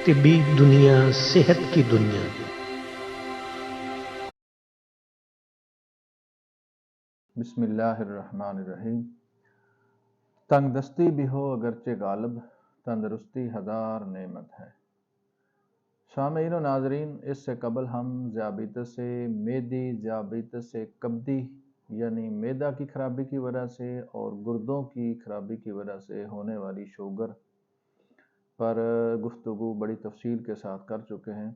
طبی دنیا، صحت کی دنیا۔ بسم اللہ الرحمن الرحیم۔ تنگ دستی بھی ہو اگرچہ غالب، تندرستی ہزار نعمت ہے۔ سامعین و ناظرین، اس سے قبل ہم ذیابیطس سے معدی، ذیابیطس سے کبدی یعنی معدہ کی خرابی کی وجہ سے اور گردوں کی خرابی کی وجہ سے ہونے والی شوگر پر گفتگو بڑی تفصیل کے ساتھ کر چکے ہیں۔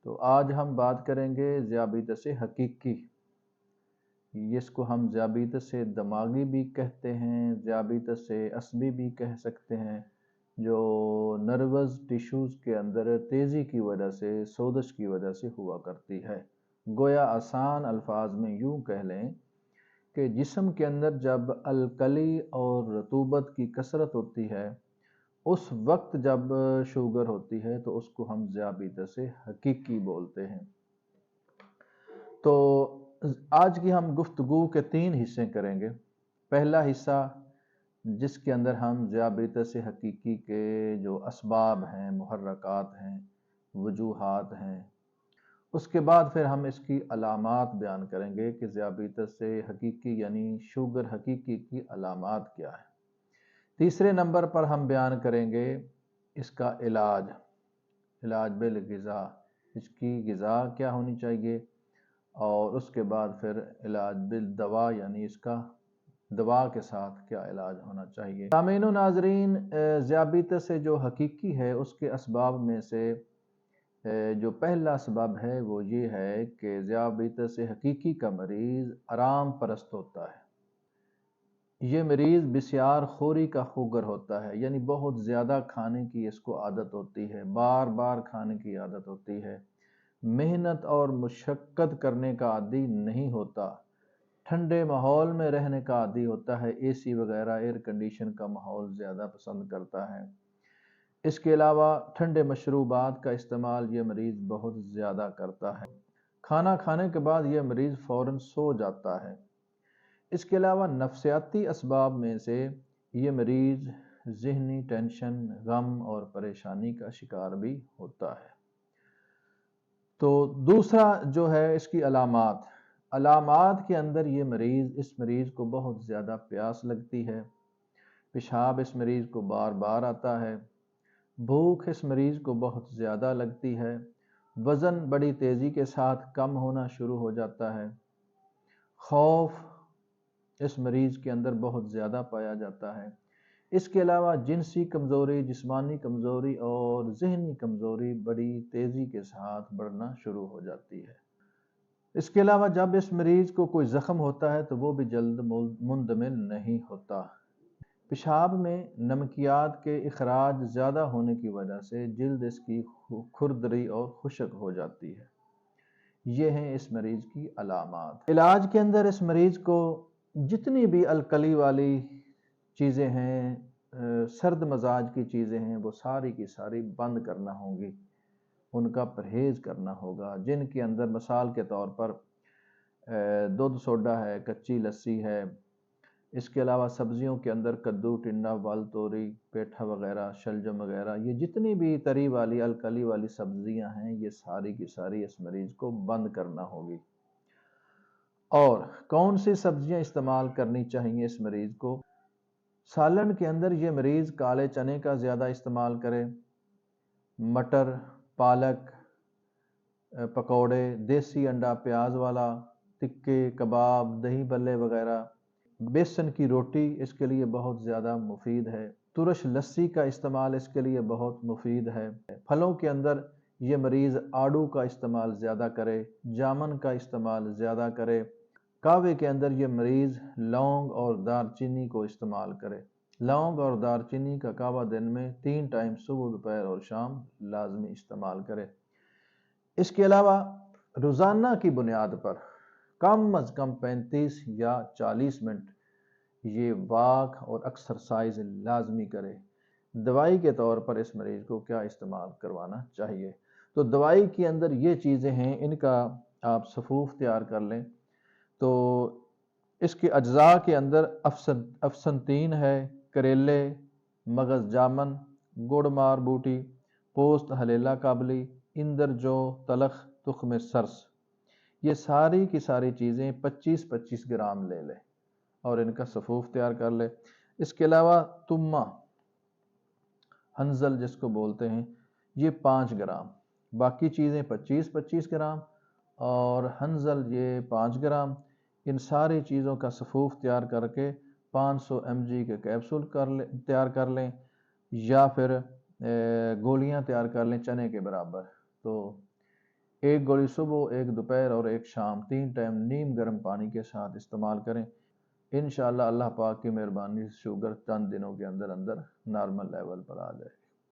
تو آج ہم بات کریں گے ذیابیطس حقیقی، جس کو ہم ذیابیطس دماغی بھی کہتے ہیں، ذیابیطس عصبی بھی کہہ سکتے ہیں، جو نروز ٹیشوز کے اندر تیزی کی وجہ سے، سوزش کی وجہ سے ہوا کرتی ہے۔ گویا آسان الفاظ میں یوں کہہ لیں کہ جسم کے اندر جب الکلی اور رطوبت کی کثرت ہوتی ہے، اس وقت جب شوگر ہوتی ہے تو اس کو ہم ذیابیطس حقیقی بولتے ہیں۔ تو آج کی ہم گفتگو کے 3 حصے کریں گے۔ پہلا حصہ جس کے اندر ہم ذیابیطس حقیقی کے جو اسباب ہیں، محرکات ہیں، وجوہات ہیں، اس کے بعد پھر ہم اس کی علامات بیان کریں گے کہ ذیابیطس حقیقی یعنی شوگر حقیقی کی علامات کیا ہے۔ تیسرے نمبر پر ہم بیان کریں گے اس کا علاج بالغذا، اس کی غذا کیا ہونی چاہیے، اور اس کے بعد پھر علاج بالدوا یعنی اس کا دوا کے ساتھ کیا علاج ہونا چاہیے۔ سامعین و ناظرین، ذیابیطس جو حقیقی ہے اس کے اسباب میں سے جو پہلا سبب ہے وہ یہ ہے کہ ذیابیطس حقیقی کا مریض آرام پرست ہوتا ہے۔ یہ مریض بسیار خوری کا خوگر ہوتا ہے، یعنی بہت زیادہ کھانے کی اس کو عادت ہوتی ہے، بار بار کھانے کی عادت ہوتی ہے، محنت اور مشقت کرنے کا عادی نہیں ہوتا، ٹھنڈے ماحول میں رہنے کا عادی ہوتا ہے، اے سی وغیرہ ایئر کنڈیشن کا ماحول زیادہ پسند کرتا ہے۔ اس کے علاوہ ٹھنڈے مشروبات کا استعمال یہ مریض بہت زیادہ کرتا ہے۔ کھانا کھانے کے بعد یہ مریض فوراً سو جاتا ہے۔ اس کے علاوہ نفسیاتی اسباب میں سے یہ مریض ذہنی ٹینشن، غم اور پریشانی کا شکار بھی ہوتا ہے۔ تو دوسرا جو ہے اس کی علامات کے اندر اس مریض کو بہت زیادہ پیاس لگتی ہے، پیشاب اس مریض کو بار بار آتا ہے، بھوک اس مریض کو بہت زیادہ لگتی ہے، وزن بڑی تیزی کے ساتھ کم ہونا شروع ہو جاتا ہے، خوف اس مریض کے اندر بہت زیادہ پایا جاتا ہے۔ اس کے علاوہ جنسی کمزوری، جسمانی کمزوری اور ذہنی کمزوری بڑی تیزی کے ساتھ بڑھنا شروع ہو جاتی ہے۔ اس کے علاوہ جب اس مریض کو کوئی زخم ہوتا ہے تو وہ بھی جلد مندمل نہیں ہوتا۔ پیشاب میں نمکیات کے اخراج زیادہ ہونے کی وجہ سے جلد اس کی کھردری اور خشک ہو جاتی ہے۔ یہ ہیں اس مریض کی علامات۔ علاج کے اندر اس مریض کو جتنی بھی الکلی والی چیزیں ہیں، سرد مزاج کی چیزیں ہیں، وہ ساری کی ساری بند کرنا ہوں گی، ان کا پرہیز کرنا ہوگا، جن کے اندر مثال کے طور پر دودھ سوڈا ہے، کچی لسی ہے، اس کے علاوہ سبزیوں کے اندر کدو، ٹنڈا، ول، توری، پیٹھا وغیرہ، شلجم وغیرہ، یہ جتنی بھی تری والی الکلی والی سبزیاں ہیں، یہ ساری کی ساری اس مریض کو بند کرنا ہوگی۔ اور کون سی سبزیاں استعمال کرنی چاہیے اس مریض کو؟ سالن کے اندر یہ مریض کالے چنے کا زیادہ استعمال کرے، مٹر، پالک، پکوڑے، دیسی انڈا پیاز والا، ٹکے، کباب، دہی بلے وغیرہ، بیسن کی روٹی اس کے لیے بہت زیادہ مفید ہے، ترش لسی کا استعمال اس کے لیے بہت مفید ہے۔ پھلوں کے اندر یہ مریض آڑو کا استعمال زیادہ کرے، جامن کا استعمال زیادہ کرے۔ قہوے کے اندر یہ مریض لونگ اور دار چینی کو استعمال کرے۔ لونگ اور دار چینی کا قہوہ دن میں 3 ٹائم صبح، دوپہر اور شام لازمی استعمال کرے۔ اس کے علاوہ روزانہ کی بنیاد پر کم از کم 35 یا 40 منٹ یہ واک اور ایکسرسائز لازمی کرے۔ دوائی کے طور پر اس مریض کو کیا استعمال کروانا چاہیے؟ تو دوائی کے اندر یہ چیزیں ہیں، ان کا آپ صفوف تیار کر لیں۔ تو اس کے اجزاء کے اندر افسنتین ہے، کریلے، مغز جامن، گڑ مار بوٹی، پوست حلیلہ کابلی، اندرجو، تلخ، تخم سرس، یہ ساری کی ساری چیزیں 25-25 گرام لے لیں اور ان کا صفوف تیار کر لے۔ اس کے علاوہ تمہ، ہنزل جس کو بولتے ہیں، یہ 5 گرام، باقی چیزیں 25-25 گرام اور ہنزل یہ 5 گرام۔ ان ساری چیزوں کا صفوف تیار کر کے 500 mg کے کیپسول تیار کر لیں یا پھر گولیاں تیار کر لیں چنے کے برابر۔ تو ایک گولی صبح، ایک دوپہر اور ایک شام، 3 ٹائم نیم گرم پانی کے ساتھ استعمال کریں۔ انشاءاللہ اللہ پاک کی مہربانی سے شوگر چند دنوں کے اندر اندر نارمل لیول پر آ جائے گی۔